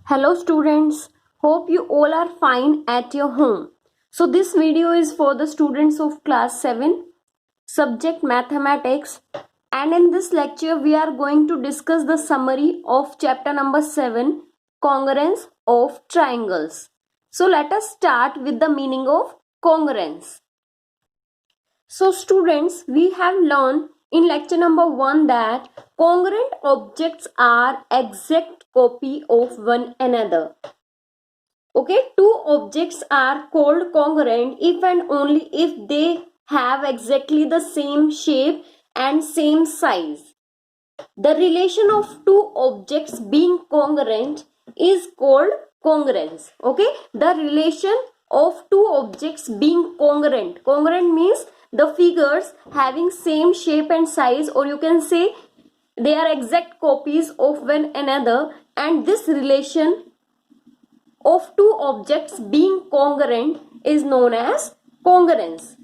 Hello students, hope you all are fine at your home. So this video is for the students of class 7, subject mathematics, and in this lecture we are going to discuss the summary of chapter number 7, congruence of triangles. So let us start with the meaning of congruence. So students, we have learned in lecture number 1 that congruent objects are exact copy of one another. Okay, two objects are called congruent if and only if they have exactly the same shape and same size. The relation of two objects being congruent is called congruence. Okay, the relation of two objects being congruent. Congruent means the figures having same shape and size, or you can say they are exact copies of one another, and this relation of two objects being congruent is known as congruence.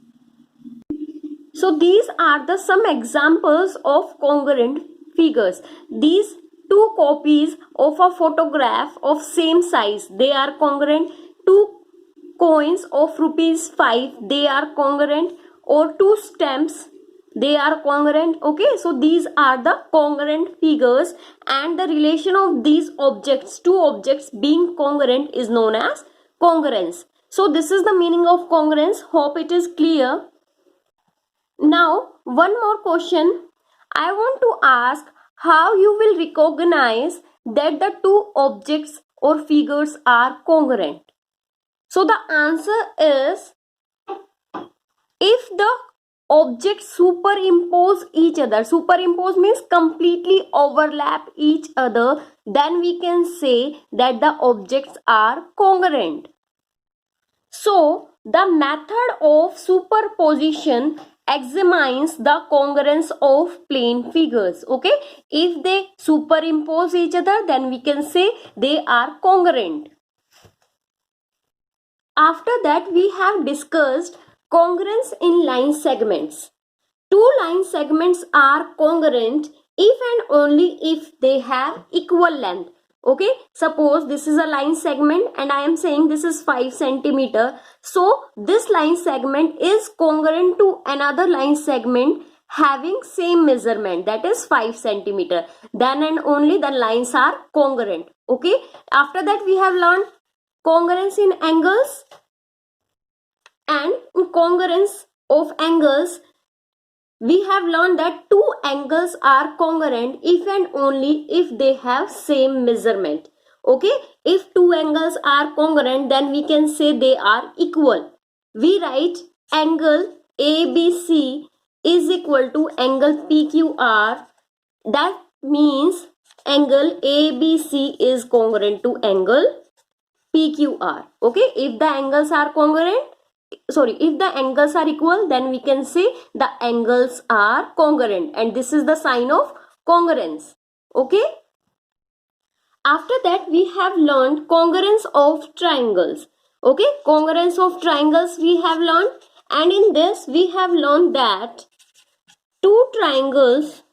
So these are the some examples of congruent figures. These two copies of a photograph of same size, they are congruent. Two coins of rupees 5, they are congruent. Or two stamps, they are congruent. Okay, so these are the congruent figures, and the relation of these objects, two objects being congruent, is known as congruence. So this is the meaning of congruence. Hope it is clear. Now one more question I want to ask: how you will recognize that the two objects or figures are congruent? So the answer is, if the objects superimpose each other, superimpose means completely overlap each other, then we can say that the objects are congruent. So the method of superposition examines the congruence of plane figures. Okay, if they superimpose each other, then we can say they are congruent. After that, we have discussed congruence in line segments. Two line segments are congruent if and only if they have equal length. Okay, suppose this is a line segment and I am saying this is 5 centimeter. So this line segment is congruent to another line segment having same measurement, that is 5 centimeter. Then and only the lines are congruent. Okay, after that we have learned congruence in angles, and in congruence of angles we have learned that two angles are congruent if and only if they have same measurement. Okay, if two angles are congruent, then we can say they are equal. We write angle ABC is equal to angle PQR. That means angle ABC is congruent to angle PQR. Okay, if the angles are congruent, if the angles are equal, then we can say the angles are congruent, and this is the sign of congruence. Okay, after that we have learned congruence of triangles. Okay, congruence of triangles we have learned, and in this we have learned that two triangles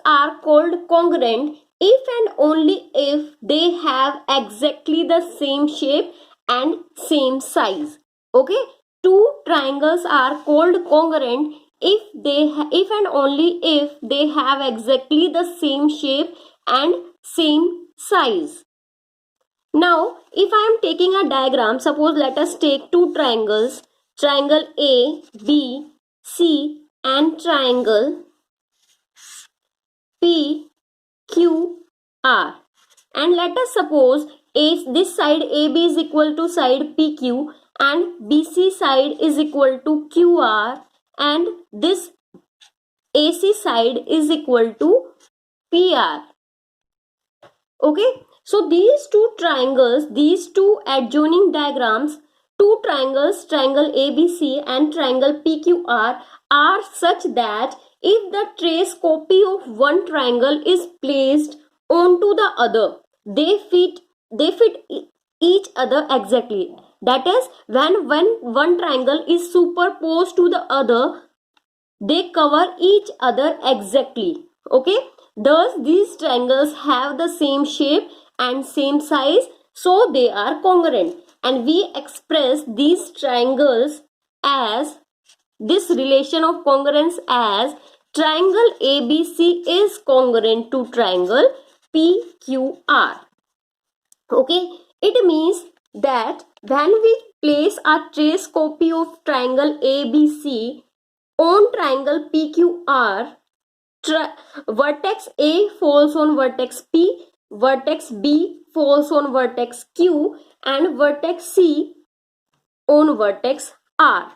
are called congruent if and only if they have exactly the same shape and same size. Okay, two triangles are called congruent if and only if they have exactly the same shape and same size. Now if I am taking a diagram, suppose let us take two triangles, triangle A, B, C, and triangle P, Q, R, and let us suppose this side AB is equal to side PQ and BC side is equal to QR, and this AC side is equal to PR. Okay, so these two triangles, these two adjoining diagrams, two triangles, triangle ABC and triangle PQR, are such that if the trace copy of one triangle is placed onto the other, they fit each other exactly. That is, when one triangle is superposed to the other, they cover each other exactly. Okay, Thus, these triangles have the same shape and same size, so they are congruent. And we express these triangles as this relation of congruence as triangle ABC is congruent to triangle PQR. Okay, it means that when we place a trace copy of triangle ABC on triangle PQR, vertex A falls on vertex P, vertex B falls on vertex Q, and vertex C on vertex R.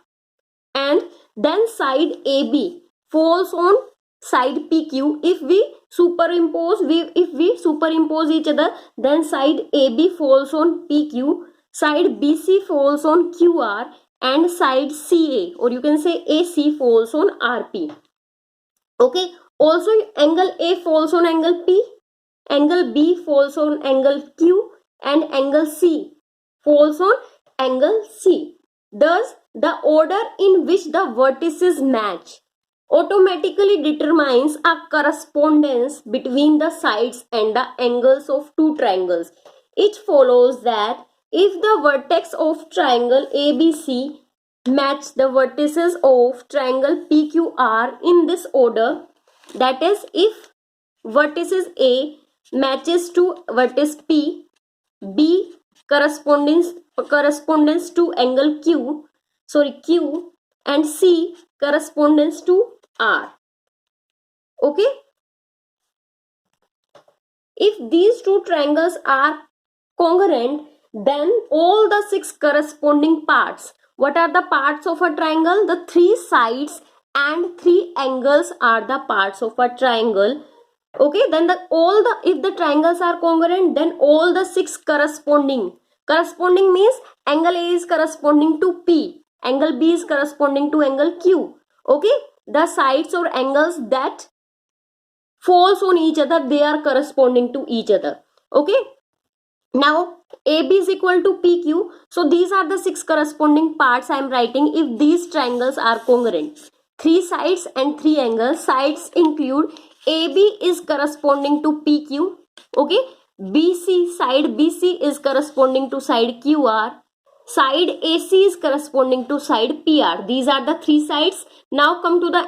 And then side AB falls on side PQ. If we superimpose each other, then side AB falls on PQ, side BC falls on QR, and side CA, or you can say AC, falls on RP. Okay, also angle A falls on angle P, angle B falls on angle Q, and angle C falls on angle C. Thus, the order in which the vertices match automatically determines a correspondence between the sides and the angles of two triangles. It follows that if the vertex of triangle ABC match the vertices of triangle PQR in this order, that is, if vertices A matches to vertex P, B correspondence to angle Q, and C correspondence to R. Okay, if these two triangles are congruent, then all the six corresponding parts, what are the parts of a triangle? The three sides and three angles are the parts of a triangle. Okay, then if the triangles are congruent, then all the six corresponding means angle A is corresponding to P, angle B is corresponding to angle Q. Okay, the sides or angles that falls on each other, they are corresponding to each other. Okay, now AB is equal to PQ, so these are the six corresponding parts I am writing if these triangles are congruent. Three sides and three angles. Sides include AB is corresponding to PQ. Okay, side BC is corresponding to side QR. Side AC is corresponding to side PR. These are the three sides. Now come to the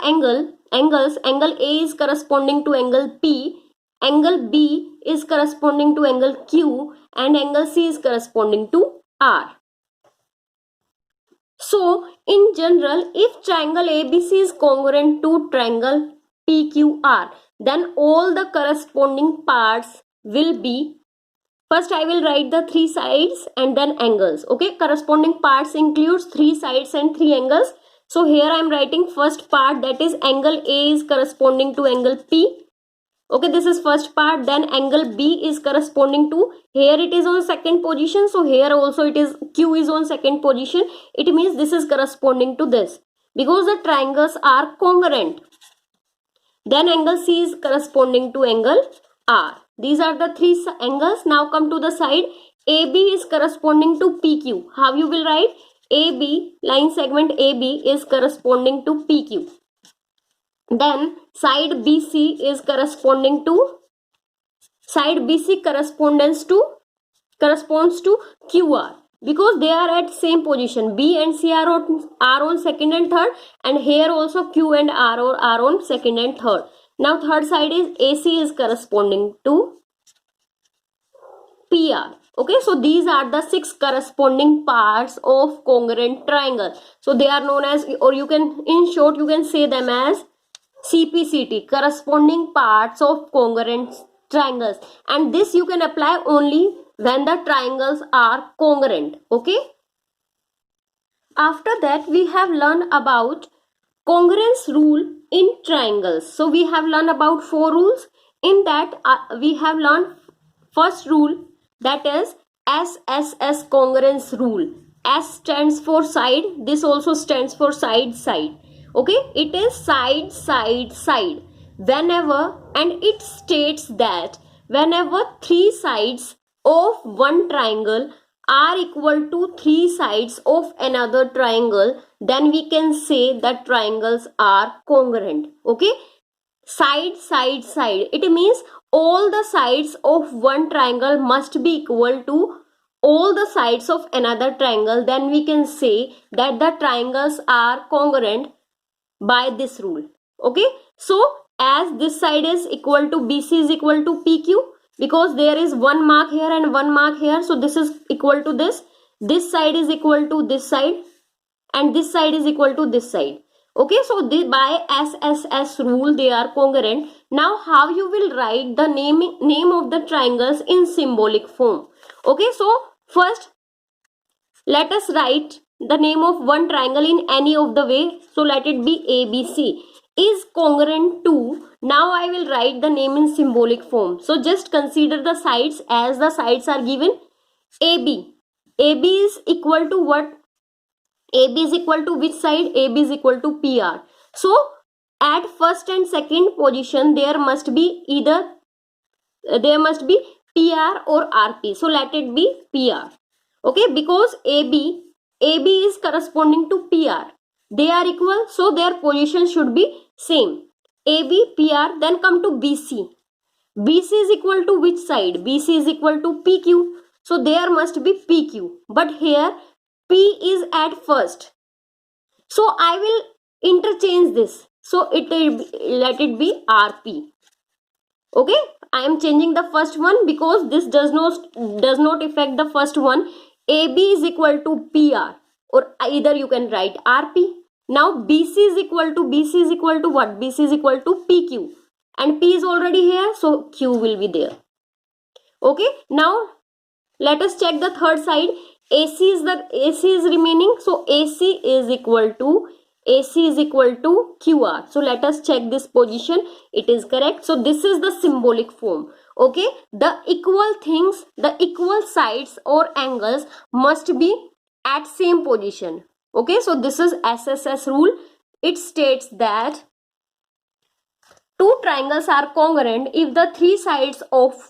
angles. Angle A is corresponding to angle P. Angle B is corresponding to angle Q, and angle C is corresponding to R. So, in general, if triangle ABC is congruent to triangle PQR, then all the corresponding parts will be, first I will write the three sides and then angles. Okay, corresponding parts includes three sides and three angles. So here I am writing first part, that is angle A is corresponding to angle P. Okay, this is first part. Then angle B is corresponding to, here it is on second position, so here also it is, Q is on second position. It means this is corresponding to this because the triangles are congruent. Then angle C is corresponding to angle R. These are the three angles. Now come to the side. AB is corresponding to PQ. How you will write? AB, line segment AB is corresponding to PQ. Then side BC is corresponding to, side BC corresponds to QR because they are at same position. B and C are on second and third, and here also Q and R are on second and third. Now third side is AC is corresponding to PR. Okay, so these are the six corresponding parts of congruent triangle. So they are known as, or you can, in short, you can say them as CPCT, corresponding parts of congruent triangles. And this you can apply only when the triangles are congruent. Okay. After that, we have learned about congruence rule in triangles. So we have learned about four rules. In that, we have learned first rule, that is SSS congruence rule. S stands for side. This also stands for side. Okay, it is side. Whenever, and it states that whenever three sides of one triangle are equal to three sides of another triangle, then we can say that triangles are congruent. Okay, side, side, side. It means all the sides of one triangle must be equal to all the sides of another triangle. Then we can say that the triangles are congruent by this rule. Okay, so as this side is equal to BC is equal to PQ, because there is one mark here and one mark here, so this is equal to this side is equal to this side, and this side is equal to this side. Okay, so by SSS rule they are congruent. Now how you will write the name of the triangles in symbolic form? Okay, so first let us write the name of one triangle in any of the way. So let it be ABC is congruent to. Now I will write the name in symbolic form. So just consider the sides as the sides are given. AB. AB is equal to what? AB is equal to which side? AB is equal to PR. So at first and second position there must be PR or RP. So let it be PR. Okay, because AB is corresponding to PR. They are equal, so their position should be same. AB, PR, then come to BC. BC is equal to which side? BC is equal to PQ. So there must be PQ. But here P is at first. So I will interchange this. So let it be RP. Okay, I am changing the first one because this does not affect the first one. AB is equal to PR, or either you can write RP. Now BC is equal to what? BC is equal to PQ, and P is already here, so Q will be there. Okay, now let us check the third side. AC is remaining, so AC is equal to QR. So let us check this position. It is correct. So this is the symbolic form. Okay, the equal things, the equal sides or angles must be at same position. Okay, so this is SSS rule. It states that two triangles are congruent if the three sides of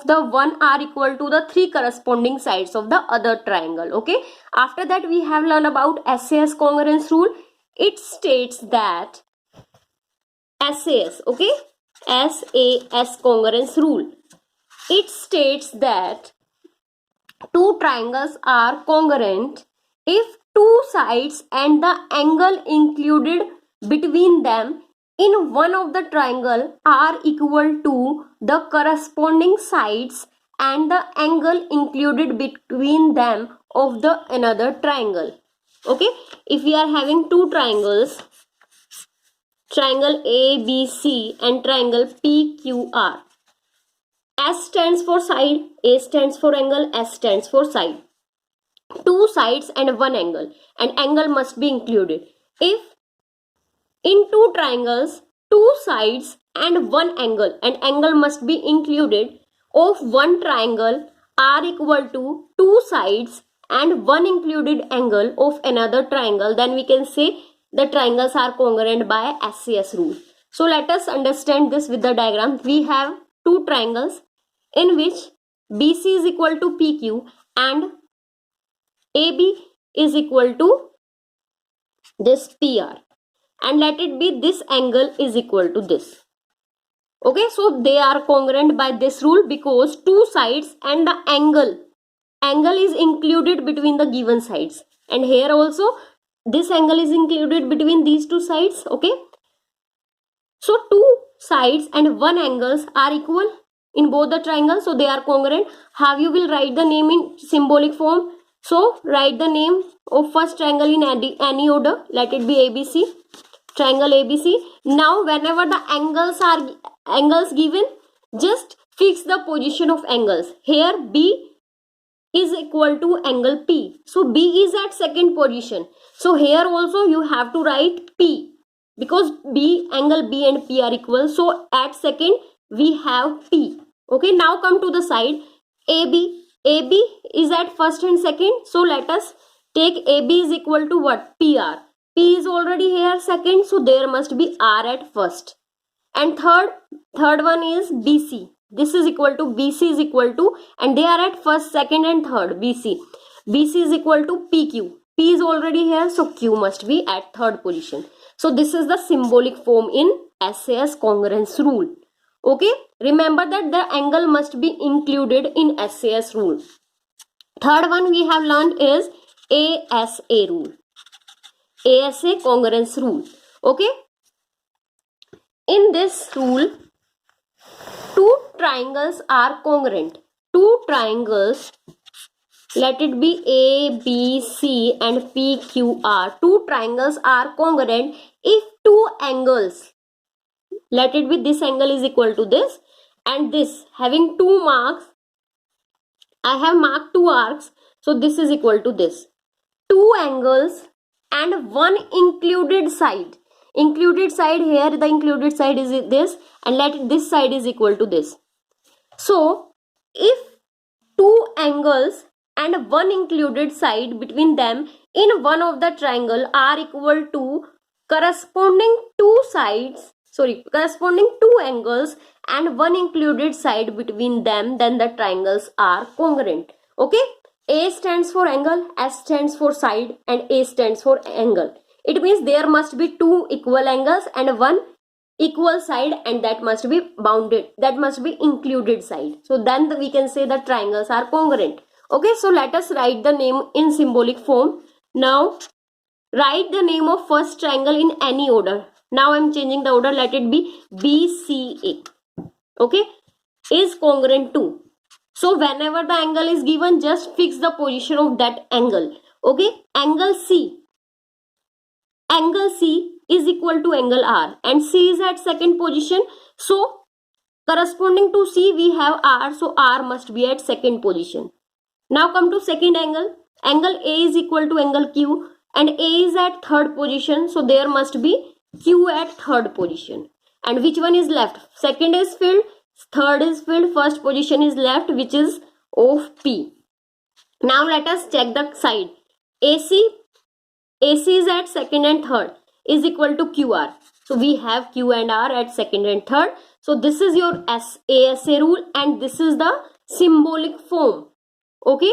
the one are equal to the three corresponding sides of the other triangle. Okay, after that we have learned about SAS congruence rule. It states that SAS, okay, SAS congruence rule. It states that two triangles are congruent if two sides and the angle included between them in one of the triangle are equal to the corresponding sides and the angle included between them of the another triangle. Okay, if we are having two triangles, triangle ABC and triangle PQR, S stands for side, A stands for angle, S stands for side. Two sides and one angle, and angle must be included. If in two triangles, two sides and one angle, and angle must be included, of one triangle are equal to two sides and one included angle of another triangle, then we can say the triangles are congruent by SCS rule. So let us understand this with the diagram. We have two triangles in which BC is equal to PQ and AB is equal to this PR, and let it be this angle is equal to this. Okay, so they are congruent by this rule because two sides and the angle is included between the given sides, and here also this angle is included between these two sides. Okay, so two sides and one angles are equal in both the triangles, so they are congruent. How you will write the name in symbolic form? So write the name of first triangle in any order. Let it be ABC, triangle ABC. Now whenever the angles given, just fix the position of angles. Here B is equal to angle P, so B is at second position. So here also you have to write P because angle B and P are equal. So at second we have P. Okay, now come to the side AB. AB is at first and second, so let us take AB is equal to what? PR. P is already here second, so there must be R at first. And third one is BC. This is equal to BC is equal to, and they are at first, second and third. BC is equal to PQ. P is already here, so Q must be at third position. So this is the symbolic form in SAS congruence rule. Okay, remember that the angle must be included in SAS rule. Third one we have learned is ASA rule. ASA congruence rule. Okay, in this rule, two triangles are congruent. Two triangles, let it be A, B, C and P, Q, R. Two triangles are congruent if two angles, let it be this angle is equal to this and this, having two marks. I have marked two arcs, so this is equal to this. Two angles and one included side. Included side, here the included side is this, and let this side is equal to this. So if two angles and one included side between them in one of the triangle are equal to corresponding two angles and one included side between them, then the triangles are congruent. Okay, A stands for angle, S stands for side and A stands for angle. It means there must be two equal angles and one equal side, and that must be bounded, that must be included side. So then we can say the triangles are congruent. Okay, so let us write the name in symbolic form. Now write the name of first triangle in any order. Now I am changing the order, let it be BCA. Okay, is congruent to. So whenever the angle is given, just fix the position of that angle. Okay, angle C is equal to angle R and C is at second position. So corresponding to C we have R, so R must be at second position. Now come to second angle. Angle A is equal to angle Q and A is at third position, so there must be Q at third position. And which one is left? Second is filled, third is filled, first position is left, which is of P. Now let us check the side. AC is at second and third is equal to QR. So we have Q and R at second and third. So this is your ASA rule and this is the symbolic form. Okay.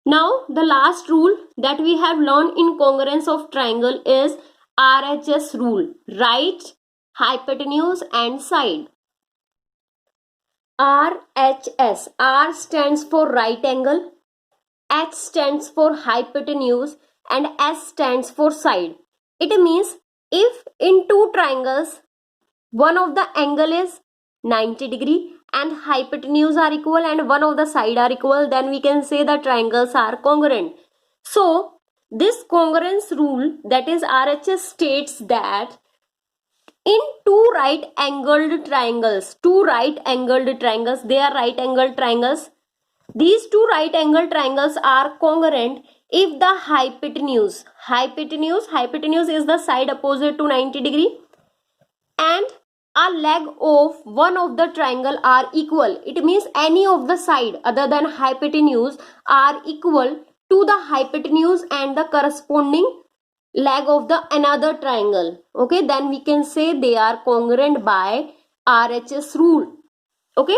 Now the last rule that we have learned in congruence of triangle is RHS rule. Right, hypotenuse and side. RHS. R stands for right angle, H stands for hypotenuse and S stands for side. It means if in two triangles one of the angle is 90 degree and hypotenuse are equal and one of the side are equal, then we can say the triangles are congruent. So this congruence rule, that is RHS, states that in two right angled triangles, they are right angled triangles. These two right angled triangles are congruent if the hypotenuse is the side opposite to 90 degree and a leg of one of the triangle are equal. It means any of the side other than hypotenuse are equal to the hypotenuse and the corresponding leg of the another triangle. Okay, then we can say they are congruent by RHS rule. Okay,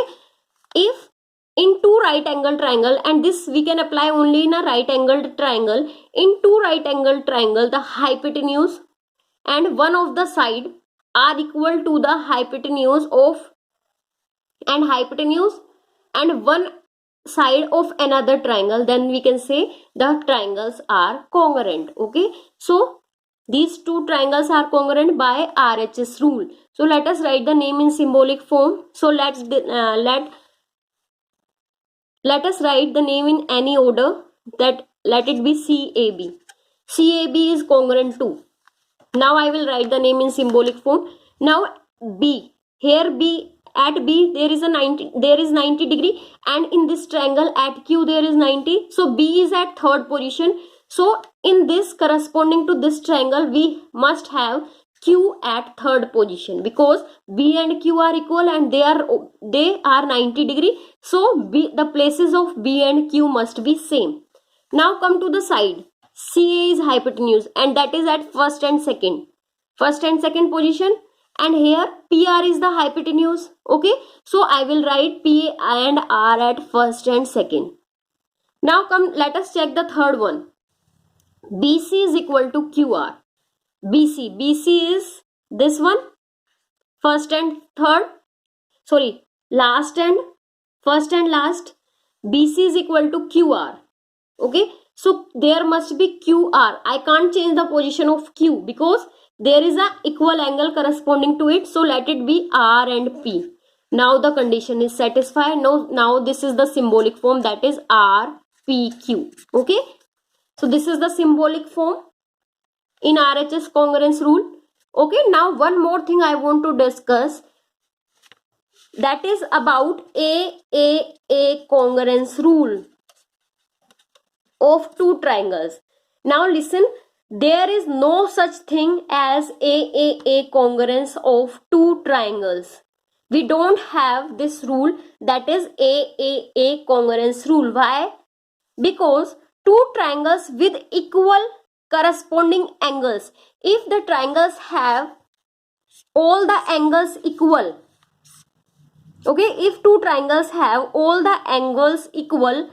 if in two right angle triangle, and this we can apply only in a right angled triangle, in two right angled triangle the hypotenuse and one of the side are equal to the hypotenuse and one side of another triangle, then we can say the triangles are congruent. Okay, so these two triangles are congruent by RHS rule. So let us write the name in symbolic form. So let us write the name in any order. That let it be CAB. CAB is congruent to. Now I will write the name in symbolic form. Now B, here B, at B there is 90 degree and in this triangle at Q there is 90. So B is at third position. So in this, corresponding to this triangle, we must have Q at third position because B and Q are equal and they are 90 degree. So the places of B and Q must be same. Now come to the side. CA is hypotenuse and that is at first and second position, and here PR is the hypotenuse. Okay, so I will write P and R at first and second. Now let us check the third one. BC is equal to QR. BC is this one, first and third, sorry, last and first and last. BC is equal to QR. Okay, so there must be QR. I can't change the position of Q because there is a equal angle corresponding to it. So let it be R and P. Now the condition is satisfied. Now this is the symbolic form, that is RPQ. Okay, so this is the symbolic form in RHS congruence rule. Okay, now one more thing I want to discuss, that is about AAA congruence rule of two triangles. Now listen, there is no such thing as AAA congruence of two triangles. We don't have this rule, that is AAA congruence rule. Why? Because two triangles with equal corresponding angles, if the triangles have all the angles equal, okay, if two triangles have all the angles equal,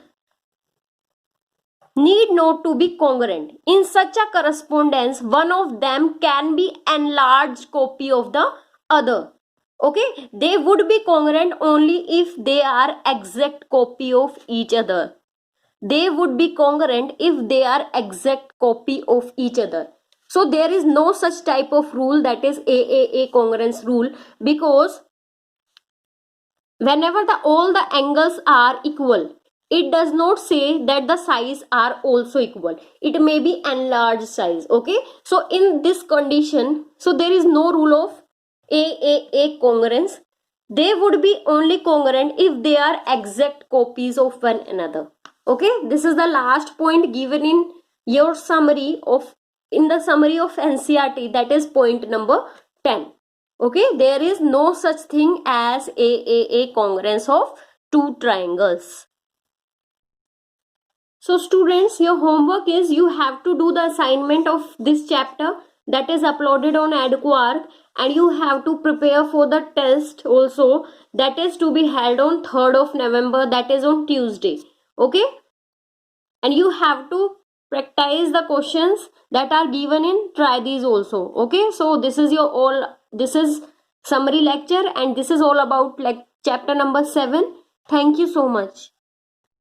need not to be congruent. In such a correspondence, one of them can be enlarged copy of the other. Okay, they would be congruent only if they are exact copy of each other. They would be congruent if they are exact copy of each other. So there is no such type of rule, that is AAA congruence rule, because whenever all the angles are equal, it does not say that the size are also equal. It may be enlarged size. Okay, so in this condition, so there is no rule of AAA congruence. They would be only congruent if they are exact copies of one another. Okay, this is the last point given in your summary of NCERT, that is point number 10. Okay, there is no such thing as AAA congruence of two triangles. So students, your homework is you have to do the assignment of this chapter, that is uploaded on EduQuark, and you have to prepare for the test also, that is to be held on 3rd of November, that is on Tuesday. Okay, and you have to practice the questions that are given in try these also. Okay, so this is summary lecture, and this is all about like chapter number 7. Thank you so much.